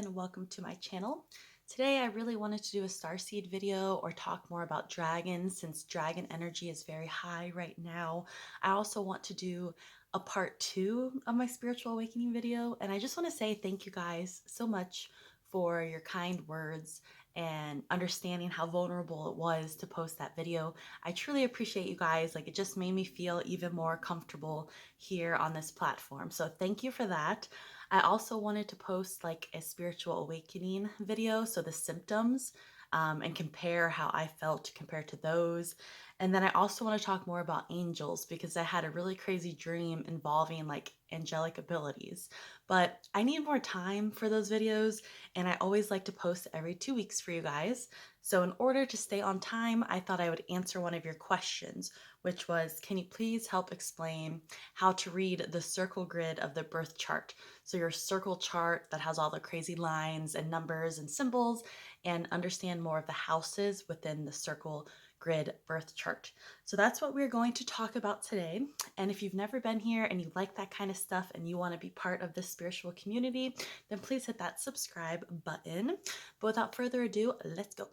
and welcome to my channel. Today I really wanted to do a starseed video or talk more about dragons since dragon energy is very high right now. I also want to do a part 2 of my spiritual awakening video, and I just want to say thank you guys so much for your kind words and understanding how vulnerable it was to post that video. I truly appreciate you guys. Like, it just made me feel even more comfortable here on this platform. So thank you for that. I also wanted to post like a spiritual awakening video, so the symptoms, and compare how I felt compared to those. And then I also want to talk more about angels because I had a really crazy dream involving like angelic abilities. But I need more time for those videos, and I always like to post every 2 weeks for you guys. So in order to stay on time, I thought I would answer one of your questions, which was, can you please help explain how to read the circle grid of the birth chart? So your circle chart that has all the crazy lines and numbers and symbols, and understand more of the houses within the circle grid birth chart. So that's what we're going to talk about today. And if you've never been here and you like that kind of stuff and you want to be part of this spiritual community, then please hit that subscribe button. But without further ado, let's go.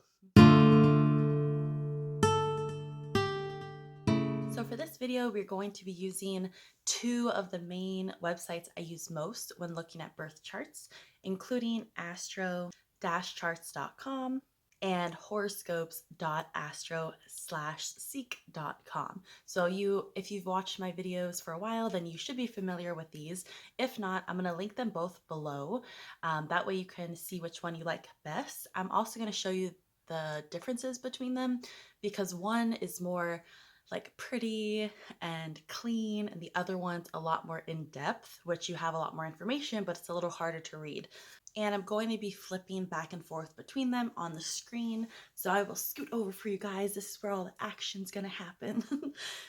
So for this video, we're going to be using two of the main websites I use most when looking at birth charts, including astro-charts.com and horoscopes.astro/seek.com. So if you've watched my videos for a while, then you should be familiar with these. If not, I'm going to link them both below. That way you can see which one you like best. I'm also going to show you the differences between them because one is more like pretty and clean, and the other one's a lot more in depth, which you have a lot more information, but it's a little harder to read. And I'm going to be flipping back and forth between them on the screen. So I will scoot over for you guys. This is where all the action's gonna happen.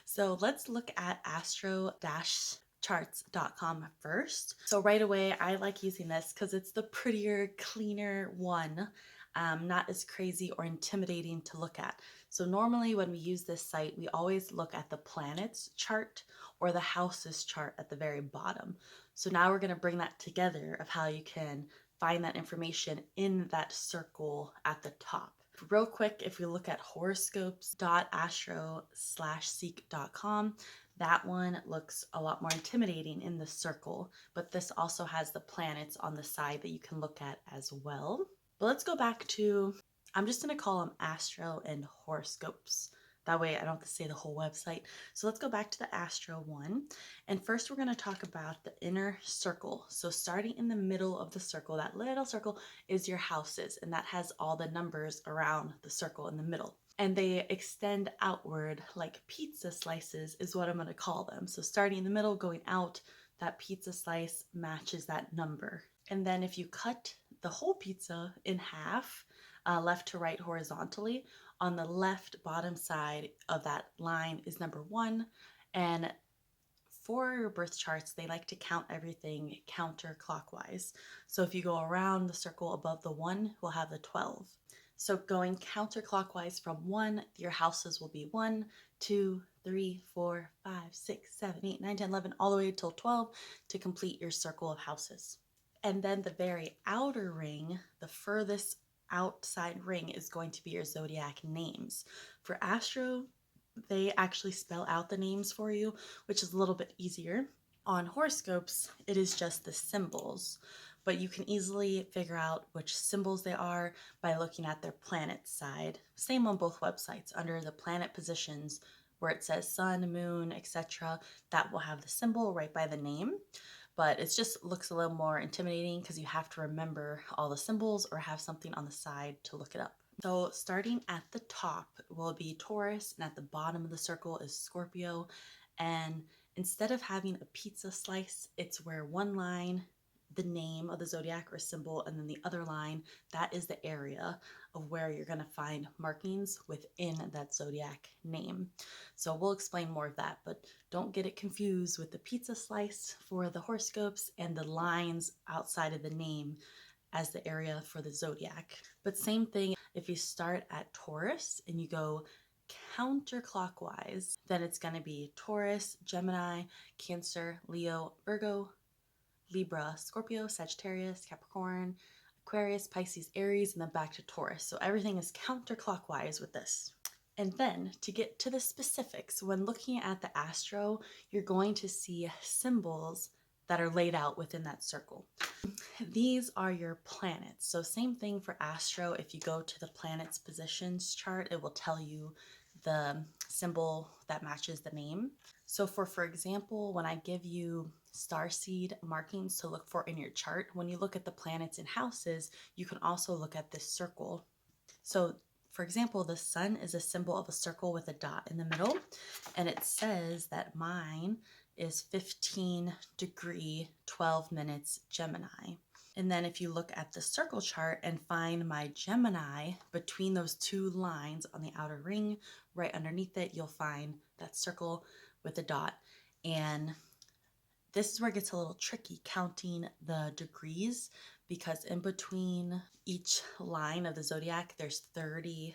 So let's look at astro-charts.com first. So right away, I like using this because it's the prettier, cleaner one. Not as crazy or intimidating to look at. So normally when we use this site, we always look at the planets chart or the houses chart at the very bottom. So now we're going to bring that together of how you can find that information in that circle at the top. Real quick, if we look at horoscopes.astro/seek.com, that one looks a lot more intimidating in the circle, but this also has the planets on the side that you can look at as well. But let's go back to, I'm just going to call them Astro and Horoscopes. That way I don't have to say the whole website. So let's go back to the Astro one. And first we're going to talk about the inner circle. So starting in the middle of the circle, that little circle is your houses. And that has all the numbers around the circle in the middle. And they extend outward like pizza slices is what I'm going to call them. So starting in the middle, going out, that pizza slice matches that number. And then if you cut the whole pizza in half, left to right horizontally, on the left bottom side of that line is number 1. And for your birth charts, they like to count everything counterclockwise. So if you go around the circle above the 1, we'll have the 12. So going counterclockwise from 1, your houses will be 1, 2, 3, 4, 5, 6, 7, 8, 9, 10, 11, all the way till 12 to complete your circle of houses. And then the very outer ring, the furthest outside ring, is going to be your zodiac names. For Astro, they actually spell out the names for you, which is a little bit easier. On horoscopes, it is just the symbols, but you can easily figure out which symbols they are by looking at their planet side. Same on both websites. Under the planet positions, where it says sun, moon, etc., that will have the symbol right by the name. But it just looks a little more intimidating because you have to remember all the symbols or have something on the side to look it up. So starting at the top will be Taurus, and at the bottom of the circle is Scorpio. And instead of having a pizza slice, it's where one line, the name of the zodiac or symbol, and then the other line, that is the area of where you're going to find markings within that zodiac name. So we'll explain more of that, but don't get it confused with the pizza slice for the horoscopes and the lines outside of the name as the area for the zodiac. But same thing, if you start at Taurus and you go counterclockwise, then it's going to be Taurus, Gemini, Cancer, Leo, Virgo, Libra, Scorpio, Sagittarius, Capricorn, Aquarius, Pisces, Aries, and then back to Taurus. So everything is counterclockwise with this. And then to get to the specifics, when looking at the astro, you're going to see symbols that are laid out within that circle. These are your planets. So same thing for astro. If you go to the planets positions chart, it will tell you the symbol that matches the name. So for example, when I give you starseed markings to look for in your chart, when you look at the planets in houses, you can also look at this circle. So for example, the sun is a symbol of a circle with a dot in the middle, and it says that mine is 15 degree 12 minutes Gemini. And then if you look at the circle chart and find my Gemini between those two lines on the outer ring, right underneath it, you'll find that circle with a dot. And this is where it gets a little tricky counting the degrees, because in between each line of the zodiac, there's 30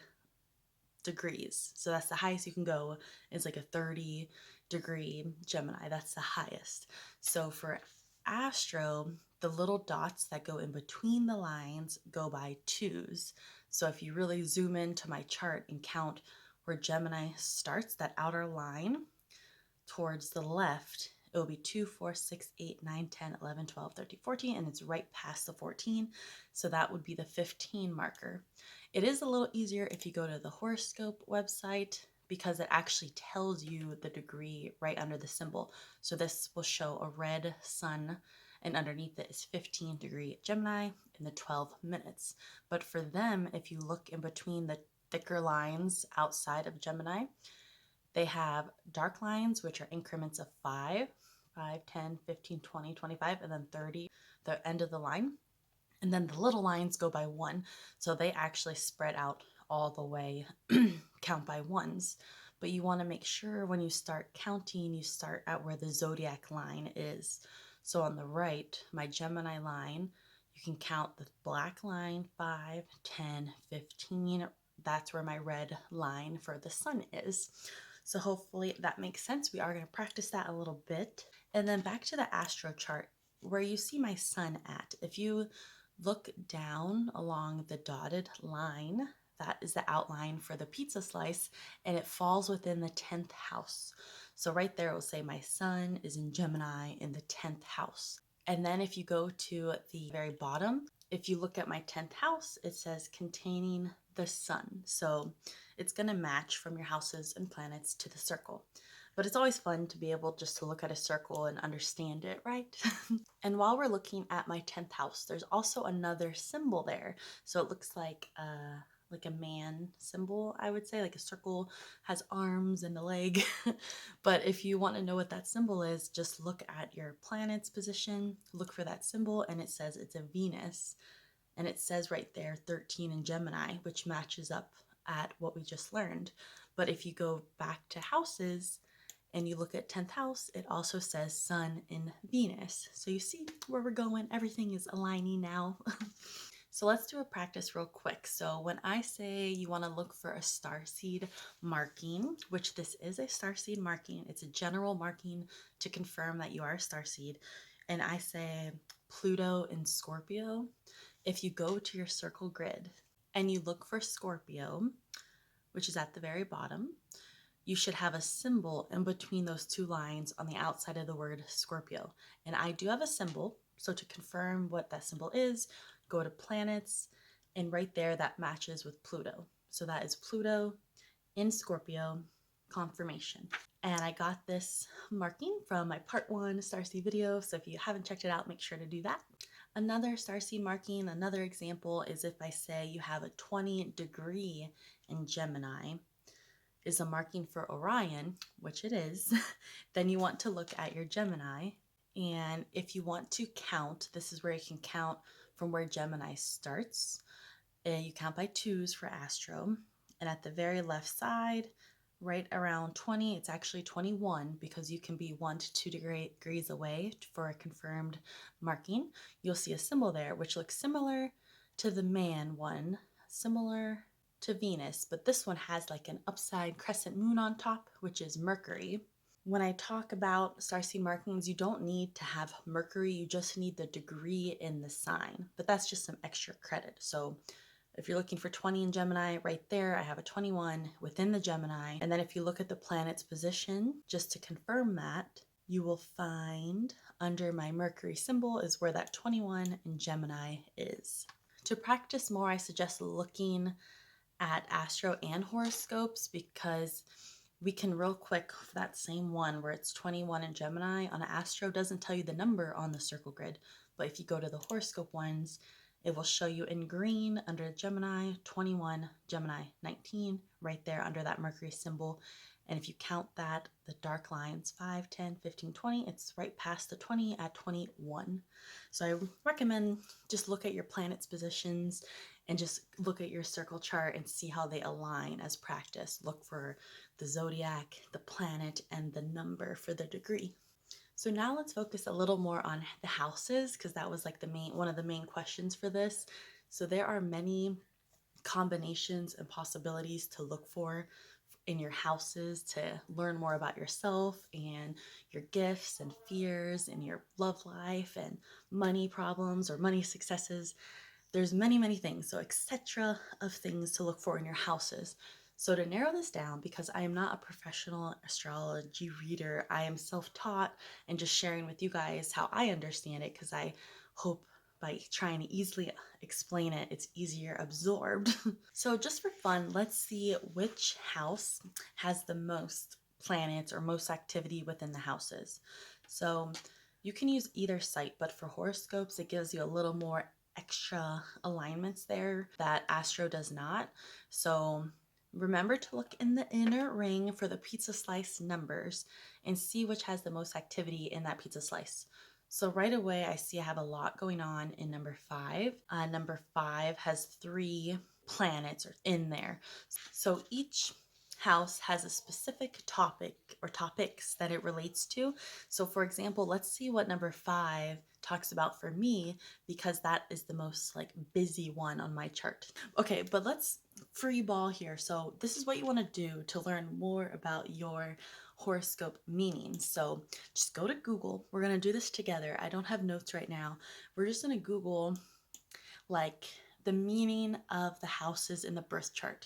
degrees. So that's the highest you can go, is like a 30-degree Gemini. That's the highest. So for astro, the little dots that go in between the lines go by twos. So if you really zoom into my chart and count where Gemini starts, that outer line towards the left, it will be 2, 4, 6, 8, 9, 10, 11, 12, 13, 14, and it's right past the 14. So that would be the 15 marker. It is a little easier if you go to the horoscope website, because it actually tells you the degree right under the symbol. So this will show a red sun, and underneath it is 15 degree Gemini in the 12 minutes. But for them, if you look in between the thicker lines outside of Gemini, they have dark lines, which are increments of 5, 10, 15, 20, 25, and then 30, the end of the line. And then the little lines go by 1. So they actually spread out all the way, count by ones. But you want to make sure when you start counting, you start at where the zodiac line is. So on the right, my Gemini line, you can count the black line, 5, 10, 15. That's where my red line for the sun is. So hopefully that makes sense. We are going to practice that a little bit. And then back to the astro chart, where you see my sun at. If you look down along the dotted line, that is the outline for the pizza slice, and it falls within the 10th house. So right there it will say my sun is in Gemini in the 10th house. And then if you go to the very bottom, if you look at my 10th house, it says containing the sun. So it's going to match from your houses and planets to the circle. But it's always fun to be able just to look at a circle and understand it, right? And while we're looking at my 10th house, there's also another symbol there. So it looks like a man symbol, I would say, like a circle has arms and a leg. But if you want to know what that symbol is, just look at your planet's position, look for that symbol, and it says it's a Venus. And it says right there 13 in Gemini, which matches up at what we just learned. But if you go back to houses and you look at 10th house, it also says Sun in Venus. So you see where we're going. Everything is aligning now. So let's do a practice real quick. So when I say you want to look for a starseed marking, which this is a starseed marking, it's a general marking to confirm that you are a starseed. And I say Pluto in Scorpio. If you go to your circle grid and you look for Scorpio, which is at the very bottom, you should have a symbol in between those two lines on the outside of the word Scorpio. And I do have a symbol. So to confirm what that symbol is, go to planets, and right there that matches with Pluto. So that is Pluto in Scorpio, confirmation. And I got this marking from my part 1 starseed video. So if you haven't checked it out, make sure to do that. Another starseed marking, another example is if I say you have a 20 degree in Gemini, is a marking for Orion, which it is, then you want to look at your Gemini. And if you want to count, this is where you can count from where Gemini starts. You count by twos for astro. And at the very left side, right around 20, it's actually 21, because you can be 1 to 2 degrees away for a confirmed marking. You'll see a symbol there, which looks similar to the man one, similar to Venus, but this one has like an upside crescent moon on top, which is Mercury. When I talk about starseed markings, you don't need to have Mercury, you just need the degree in the sign, but that's just some extra credit. So if you're looking for 20 in Gemini, right there, I have a 21 within the Gemini. And then if you look at the planet's position, just to confirm that, you will find under my Mercury symbol is where that 21 in Gemini is. To practice more, I suggest looking at astro and horoscopes, because we can real quick for that same one where it's 21 in Gemini on an astro doesn't tell you the number on the circle grid, but if you go to the horoscope ones, it will show you in green under Gemini 21, Gemini 19, right there under that Mercury symbol. And if you count that, the dark lines 5, 10, 15, 20, it's right past the 20 at 21. So I recommend just look at your planet's positions and just look at your circle chart and see how they align as practice. Look for the zodiac, the planet, and the number for the degree. So now let's focus a little more on the houses, because that was like one of the main questions for this. So there are many combinations and possibilities to look for in your houses to learn more about yourself and your gifts and fears and your love life and money problems or money successes. There's many things, so etc. of things to look for in your houses. So to narrow this down, because I am not a professional astrology reader, I am self-taught and just sharing with you guys how I understand it, because I hope by trying to easily explain it, it's easier absorbed. So just for fun, let's see which house has the most planets or most activity within the houses. So you can use either site, but for horoscopes, it gives you a little more extra alignments there that Astro does not. So remember to look in the inner ring for the pizza slice numbers and see which has the most activity in that pizza slice. So right away, I see I have a lot going on in number 5. Number 5 has 3 planets in there. So each house has a specific topic or topics that it relates to. So for example, let's see what number 5 talks about for me, because that is the most like busy one on my chart. Okay, but let's free ball here. So this is what you want to do to learn more about your horoscope meanings. So just go to Google. We're going to do this together. I don't have notes right now. We're just going to Google like the meaning of the houses in the birth chart.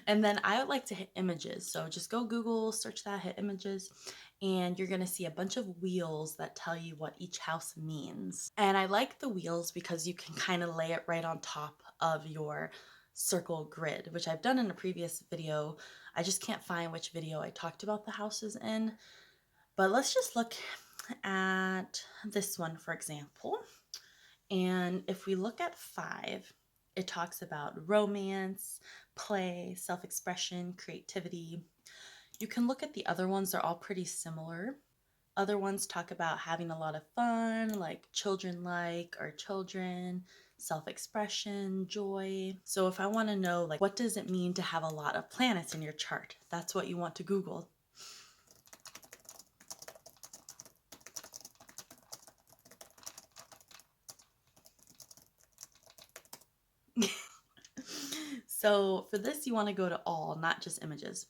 And then I would like to hit images. So just go Google, search that, hit images, and you're going to see a bunch of wheels that tell you what each house means. And I like the wheels because you can kind of lay it right on top of your circle grid, which I've done in a previous video. I just can't find which video I talked about the houses in. But let's just look at this one, for example. And if we look at 5, it talks about romance, play, self-expression, creativity. You can look at the other ones, they're all pretty similar. Other ones talk about having a lot of fun, like children-like or children, self-expression, joy. So if I want to know, like, what does it mean to have a lot of planets in your chart? That's what you want to Google. So for this, you want to go to all, not just images.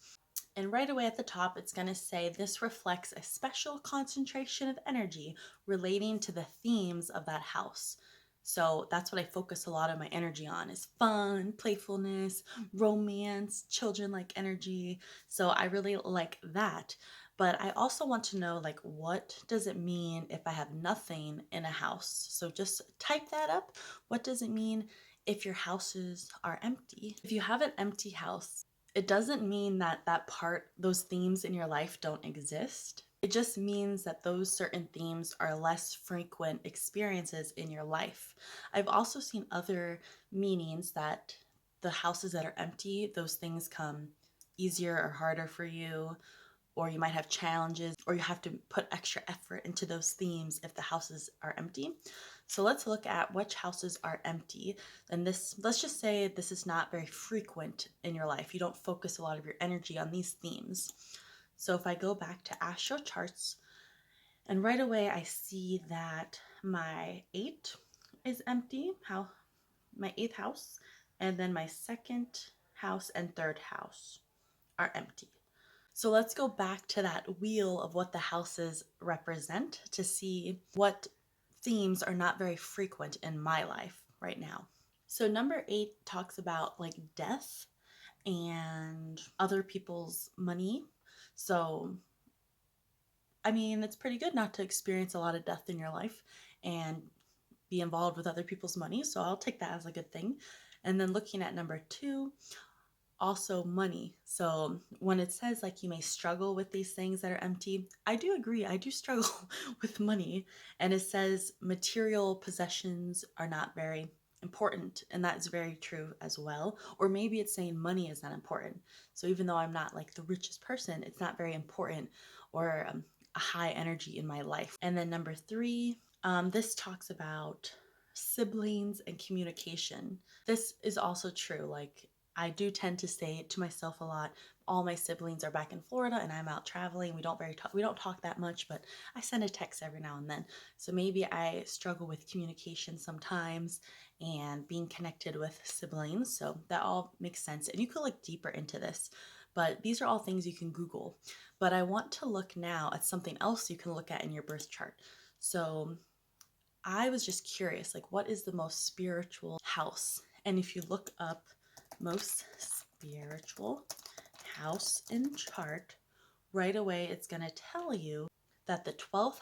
And right away at the top, it's going to say this reflects a special concentration of energy relating to the themes of that house. So that's what I focus a lot of my energy on, is fun, playfulness, romance, children-like energy. So I really like that. But I also want to know, like, what does it mean if I have nothing in a house? So just type that up. What does it mean if your houses are empty? If you have an empty house, it doesn't mean that those themes in your life don't exist. It just means that those certain themes are less frequent experiences in your life. I've also seen other meanings that the houses that are empty, those things come easier or harder for you, or you might have challenges, or you have to put extra effort into those themes if the houses are empty. So let's look at which houses are empty. And this, let's just say this is not very frequent in your life. You don't focus a lot of your energy on these themes. So if I go back to astro-charts, and right away I see that my 8 is empty. My 8th house. And then my second house and third house are empty. So let's go back to that wheel of what the houses represent to see what themes are not very frequent in my life right now. So number 8 talks about like death and other people's money. So, I mean, it's pretty good not to experience a lot of death in your life and be involved with other people's money. So I'll take that as a good thing. And then looking at number 2, also money. So when it says like you may struggle with these things that are empty, I do agree. I do struggle with money. And it says material possessions are not very important. And that's very true as well. Or maybe it's saying money is not important. So even though I'm not like the richest person, it's not very important or a high energy in my life. And then number 3, this talks about siblings and communication. This is also true. Like I do tend to say to myself a lot, all my siblings are back in Florida and I'm out traveling. We don't talk that much, but I send a text every now and then. So maybe I struggle with communication sometimes and being connected with siblings. So that all makes sense. And you could look deeper into this, but these are all things you can Google. But I want to look now at something else you can look at in your birth chart. So I was just curious, like what is the most spiritual house? And if you look up most spiritual house in chart, right away it's going to tell you that the 12th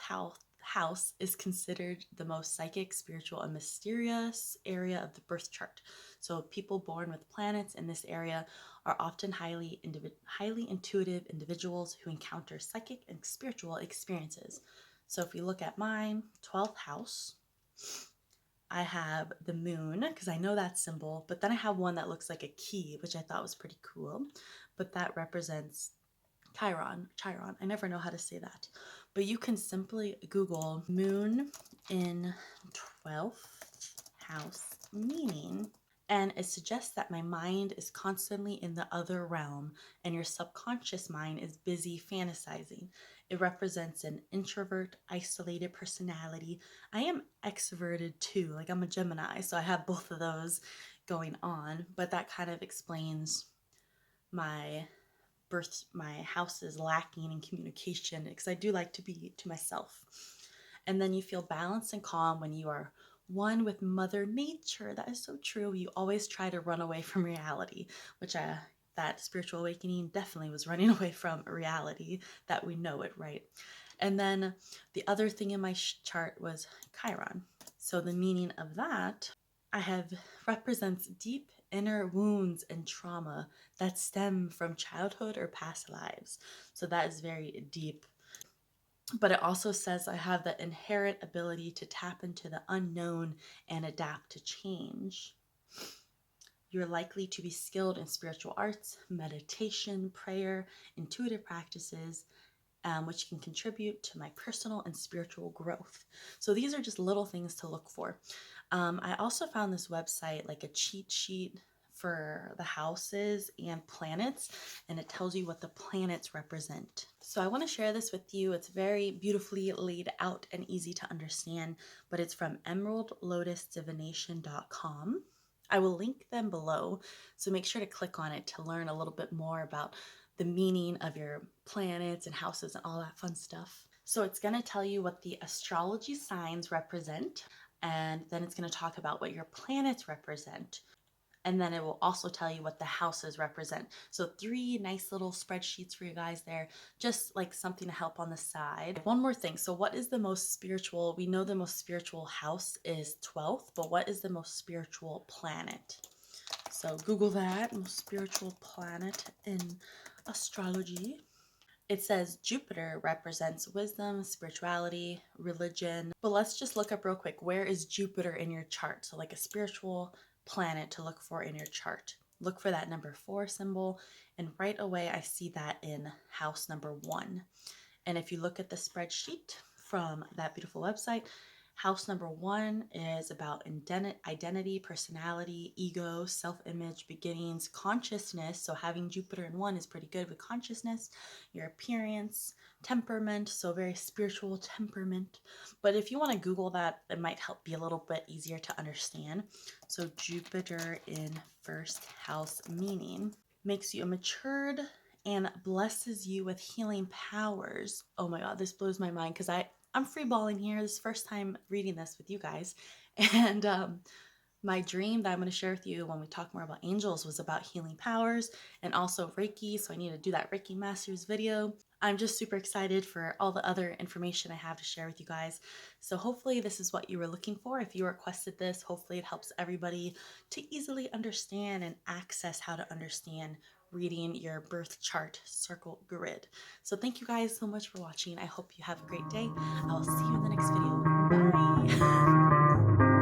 house is considered the most psychic, spiritual, and mysterious area of the birth chart. So people born with planets in this area are often highly intuitive individuals who encounter psychic and spiritual experiences. So if you look at mine, 12th house, I have the moon, because I know that symbol, but then I have one that looks like a key, which I thought was pretty cool, but that represents Chiron. I never know how to say that. But you can simply Google moon in 12th house meaning, and it suggests that my mind is constantly in the other realm and your subconscious mind is busy fantasizing. It represents an introvert, isolated personality. I am extroverted too, like I'm a Gemini, so I have both of those going on, but that kind of explains my house is lacking in communication because I do like to be to myself. And then you feel balanced and calm when you are one with Mother Nature. That is so true. You always try to run away from reality, which that spiritual awakening definitely was running away from reality that we know it, right? And then the other thing in my chart was Chiron. So the meaning of that I have represents deep inner wounds and trauma that stem from childhood or past lives. So that is very deep. But it also says I have the inherent ability to tap into the unknown and adapt to change. You're likely to be skilled in spiritual arts, meditation, prayer, intuitive practices, which can contribute to my personal and spiritual growth. So these are just little things to look for. I also found this website like a cheat sheet for the houses and planets, and it tells you what the planets represent. So I want to share this with you. It's very beautifully laid out and easy to understand, but it's from emeraldlotusdivination.com. I will link them below, so make sure to click on it to learn a little bit more about the meaning of your planets and houses and all that fun stuff. So it's going to tell you what the astrology signs represent, and then it's going to talk about what your planets represent. And then it will also tell you what the houses represent. So 3 nice little spreadsheets for you guys there, just like something to help on the side. One more thing. So what is the most spiritual? We know the most spiritual house is 12th, but what is the most spiritual planet? So Google that, most spiritual planet in astrology. It says Jupiter represents wisdom, spirituality, religion. But let's just look up real quick. Where is Jupiter in your chart? So like a spiritual planet to look for in your chart. Look for that number 4 symbol. And right away, I see that in house number 1. And if you look at the spreadsheet from that beautiful website, House number 1 is about identity, personality, ego, self-image, beginnings, consciousness. So having Jupiter in 1 is pretty good with consciousness, your appearance, temperament, so very spiritual temperament. But if you want to Google that, it might help be a little bit easier to understand. So Jupiter in first house meaning makes you a matured and blesses you with healing powers. Oh my God, this blows my mind because I'm freeballing here. This is the first time reading this with you guys. And my dream that I'm going to share with you when we talk more about angels was about healing powers and also Reiki. So I need to do that Reiki Masters video. I'm just super excited for all the other information I have to share with you guys. So hopefully this is what you were looking for. If you requested this, hopefully it helps everybody to easily understand and access how to understand reading your birth chart circle grid. So thank you guys so much for watching. I hope you have a great day. I will see you in the next video. Bye.